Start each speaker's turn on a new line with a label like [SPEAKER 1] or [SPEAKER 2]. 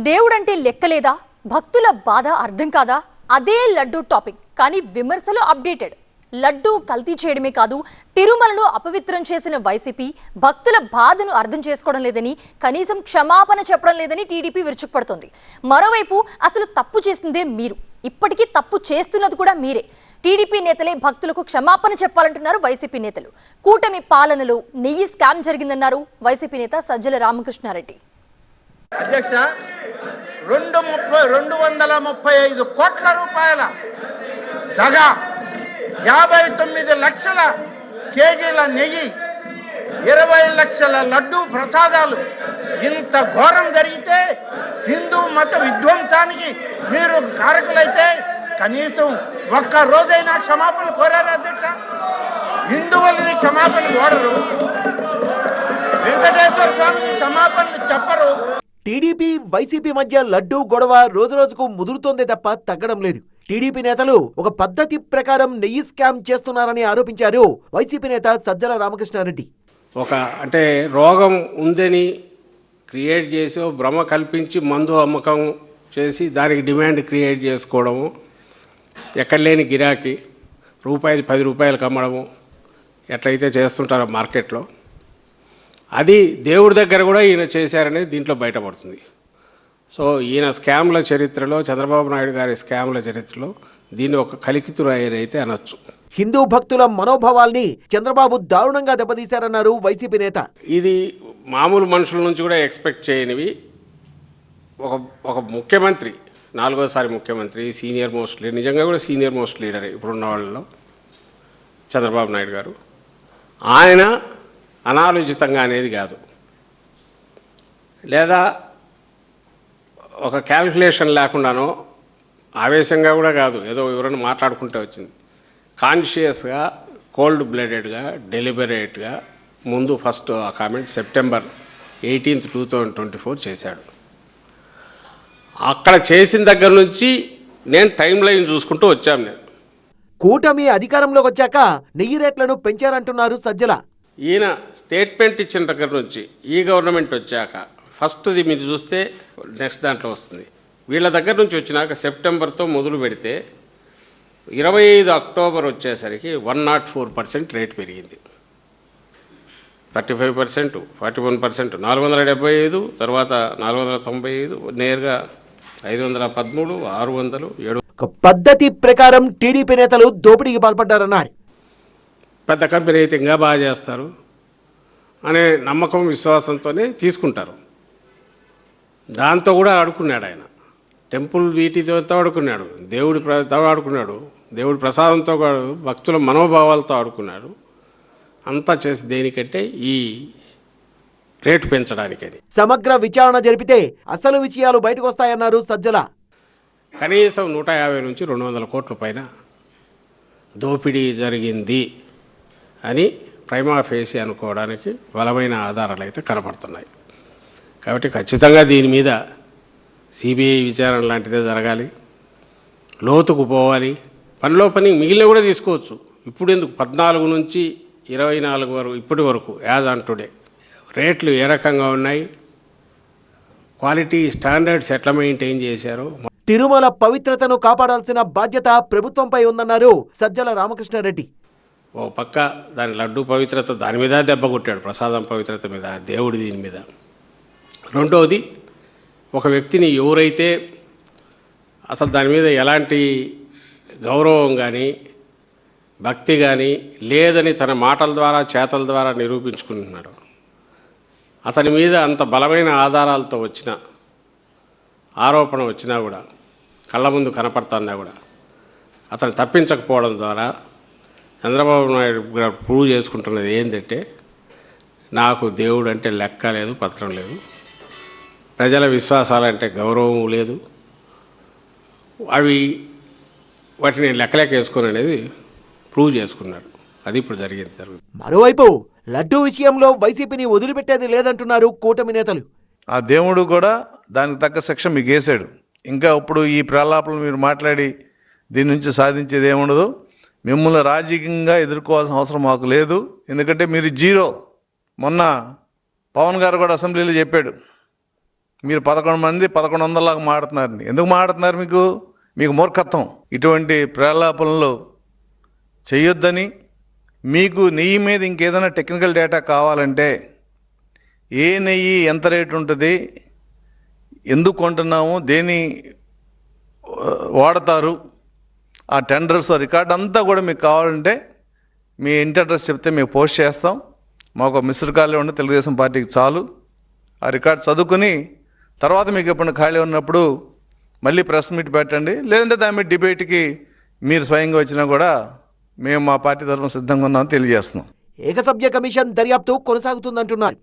[SPEAKER 1] దేవుడంటే లెక్కలేదా? భక్తుల బాధ అర్థం కాదా? అదే లడ్డు టాపిక్. కానీ విమర్శలు అప్డేటెడ్. లడ్డు కల్తీ చేయడమే కాదు, తిరుమలను అపవిత్రం చేసిన వైసీపీ భక్తుల బాధను అర్థం చేసుకోవడం లేదని, కనీసం క్షమాపణ చెప్పడం లేదని టీడీపీ విరుచుకుపడుతోంది. మరోవైపు అసలు తప్పు చేసిందే మీరు, ఇప్పటికీ తప్పు చేస్తున్నది కూడా మీరే. టీడీపీ నేతలే భక్తులకు క్షమాపణ చెప్పాలంటున్నారు వైసీపీ నేతలు. కూటమి పాలనలో నెయ్యి స్కామ్ జరిగిందన్నారు వైసీపీ నేత సజ్జల రామకృష్ణారెడ్డి.
[SPEAKER 2] అధ్యక్ష, 235 కోట్ల రూపాయల దగా, 59 లక్షల కేజీల నెయ్యి, 20 లక్షల లడ్డూ ప్రసాదాలు, ఇంత ఘోరం జరిగితే హిందూ మత విధ్వంసానికి మీరు కారకులైతే కనీసం ఒక్క రోజైనా క్షమాపణ కోరారు అధ్యక్ష? హిందువులని క్షమాపణ కోరరు, వెంకటేశ్వర స్వామికి క్షమాపణలు చెప్పరు.
[SPEAKER 3] టీడీపీ వైసీపీ మధ్య లడ్డూ గొడవ రోజురోజుకు ముదురుతోందే తప్ప తగ్గడం లేదు. టీడీపీ నేతలు ఒక పద్ధతి ప్రకారం నెయ్యి స్కామ్ చేస్తున్నారని ఆరోపించారు వైసీపీ నేత సజ్జల రామకృష్ణారెడ్డి.
[SPEAKER 4] అంటే రోగం ఉందని క్రియేట్ చేసి భ్రమ కల్పించి మందు అమ్మకం చేసి దానికి డిమాండ్ క్రియేట్ చేసుకోవడము, ఎక్కడ లేని గిరాకీ, రూపాయలు 10 రూపాయలకు అమ్మడము ఎట్లయితే చేస్తుంటారో మార్కెట్లో, అది దేవుడి దగ్గర కూడా ఈయన చేశారనేది దీంట్లో బయటపడుతుంది. సో ఈయన స్కామ్ల చరిత్రలో, చంద్రబాబు నాయుడు గారి స్కామ్ల చరిత్రలో దీన్ని ఒక కలికితురాయనైతే అనొచ్చు.
[SPEAKER 3] హిందూ భక్తుల మనోభావాల్ని చంద్రబాబు దారుణంగా దెబ్బతీశారన్నారు వైసీపీ నేత.
[SPEAKER 4] ఇది మామూలు మనుషుల నుంచి కూడా ఎక్స్పెక్ట్ చేయనివి. ఒక ముఖ్యమంత్రి, 4వ ముఖ్యమంత్రి, సీనియర్ మోస్ట్ లీడర్, నిజంగా కూడా సీనియర్ మోస్ట్ లీడరే ఇప్పుడున్న వాళ్ళలో చంద్రబాబు నాయుడు గారు. ఆయన అనాలోచితంగా అనేది కాదు, లేదా ఒక క్యాల్కులేషన్ లేకుండానో ఆవేశంగా కూడా కాదు, ఏదో ఎవరైనా మాట్లాడుకుంటే వచ్చింది. కాన్షియస్గా, కోల్డ్ బ్లడెడ్గా, డెలిబరేట్గా ముందు ఫస్ట్ ఆ కామెంట్ సెప్టెంబర్ 18, 2024 చేశాడు. అక్కడ చేసిన దగ్గర నుంచి నేను టైం లైన్ చూసుకుంటూ వచ్చాను. నేను
[SPEAKER 3] కూటమి అధికారంలోకి వచ్చాక నెయ్యి రేట్లను పెంచారంటున్నారు సజ్జల.
[SPEAKER 4] ఈయన స్టేట్మెంట్ ఇచ్చిన దగ్గర నుంచి ఈ గవర్నమెంట్ వచ్చాక ఫస్ట్ది మీరు చూస్తే నెక్స్ట్ దాంట్లో వస్తుంది. వీళ్ళ దగ్గర నుంచి వచ్చినాక సెప్టెంబర్తో మొదలు పెడితే 25 అక్టోబర్ వచ్చేసరికి 104% రేట్ పెరిగింది. 35%, 41%, 475, తర్వాత 495, నేరుగా 513, 600, 700.
[SPEAKER 3] ఒక పద్ధతి ప్రకారం టీడీపీ నేతలు దోపిడీకి పాల్పడ్డారన్నారు.
[SPEAKER 4] పెద్ద కంపెనీ అయితే ఇంకా బాగా చేస్తారు అనే నమ్మకం, విశ్వాసంతోనే తీసుకుంటారు. దాంతో కూడా ఆడుకున్నాడు ఆయన. టెంపుల్ వీటితో ఆడుకున్నాడు, దేవుడితో ఆడుకున్నాడు, దేవుడి ప్రసాదంతో భక్తుల మనోభావాలతో ఆడుకున్నాడు. అంతా చేసి దేనికంటే ఈ రేటు పెంచడానికని.
[SPEAKER 3] సమగ్ర విచారణ జరిపితే అసలు విషయాలు బయటకు వస్తాయన్నారు సజ్జల.
[SPEAKER 4] కనీసం 150 నుంచి 200 కోట్ల పైన దోపిడీ జరిగింది అని ప్రైమా ఫేసి అనుకోవడానికి బలమైన ఆధారాలు అయితే కనపడుతున్నాయి. కాబట్టి ఖచ్చితంగా దీని మీద సిబిఐ విచారణ లాంటిదే జరగాలి, లోతుకు పోవాలి. పనిలో పని మిగిలిన కూడా తీసుకోవచ్చు. ఇప్పుడు ఎందుకు 14 నుంచి 24 వరకు, ఇప్పటి వరకు యాజ్ ఆన్ టుడే రేట్లు ఏ రకంగా ఉన్నాయి, క్వాలిటీ స్టాండర్డ్స్ ఎట్లా మెయింటైన్ చేశారో.
[SPEAKER 3] తిరుమల పవిత్రతను కాపాడాల్సిన బాధ్యత ప్రభుత్వంపై ఉందన్నారు సజ్జల రామకృష్ణారెడ్డి.
[SPEAKER 4] ఓ పక్క దాని లడ్డు పవిత్రత దాని మీద దెబ్బ కొట్టాడు, ప్రసాదం పవిత్రత మీద, దేవుడి దీని మీద. రెండవది, ఒక వ్యక్తిని ఎవరైతే అసలు దాని మీద ఎలాంటి గౌరవం కానీ భక్తి కానీ లేదని తన మాటల ద్వారా, చేతల ద్వారా నిరూపించుకుంటున్నాడు, అతని మీద అంత బలమైన ఆధారాలతో వచ్చిన ఆరోపణ వచ్చినా కూడా, కళ్ళ ముందు కనపడుతున్నా కూడా అతను తప్పించకపోవడం ద్వారా చంద్రబాబు నాయుడు గారు ప్రూవ్ చేసుకుంటున్నది ఏంటంటే, నాకు దేవుడు అంటే లెక్క లేదు, పత్రం లేదు, ప్రజల విశ్వాసాలంటే గౌరవం లేదు, వాటిని లెక్కలేక వేసుకొని అనేది ప్రూవ్ చేసుకున్నాడు. అది ఇప్పుడు జరుగుతుంది.
[SPEAKER 3] మరోవైపు లడ్డూ విషయంలో వైసీపీని వదిలిపెట్టేది లేదంటున్నారు కూటమి నేతలు.
[SPEAKER 5] ఆ దేవుడు కూడా దానికి తగ్గ శిక్ష మీకు వేసాడు. ఇంకా ఇప్పుడు ఈ ప్రలాపలు మీరు మాట్లాడి దీని నుంచి సాధించేది ఏముండదు. మిమ్మల్ని రాజకీయంగా ఎదుర్కోవాల్సిన అవసరం మాకు లేదు, ఎందుకంటే మీరు జీరో. మొన్న పవన్ గారు కూడా అసెంబ్లీలో చెప్పాడు, మీరు 11 మంది 1100లాగా మాడుతున్నారని. ఎందుకు మాడుతున్నారు? మీకు మూర్ఖత్వం. ఇటువంటి ప్రలాపనలు చేయొద్దని, మీకు నెయ్యి మీద ఇంకేదైనా టెక్నికల్ డేటా కావాలంటే ఏ నెయ్యి ఎంత రేటు ఉంటుంది, ఎందుకు కొంటున్నాము, దేని వాడతారు, ఆ టెండర్స్ రికార్డ్ అంతా కూడా మీకు కావాలంటే మీ ఇంటి అడ్రస్ చెప్తే మేము పోస్ట్ చేస్తాం. మాకు మిస్డ్ కాల్ ఇవ్వండి, తెలుగుదేశం పార్టీకి చాలు. ఆ రికార్డ్ చదువుకుని తర్వాత మీకు ఎప్పుడు ఖాళీ ఉన్నప్పుడు మళ్ళీ ప్రెస్ మీట్ పెట్టండి. లేదంటే దాని మీద డిబేట్కి మీరు స్వయంగా వచ్చినా కూడా మేము మా పార్టీ తరఫున సిద్ధంగా ఉన్నామని తెలియజేస్తున్నాం.
[SPEAKER 3] ఏకసభ్య కమిషన్ దర్యాప్తు కొనసాగుతుందంటున్నారు.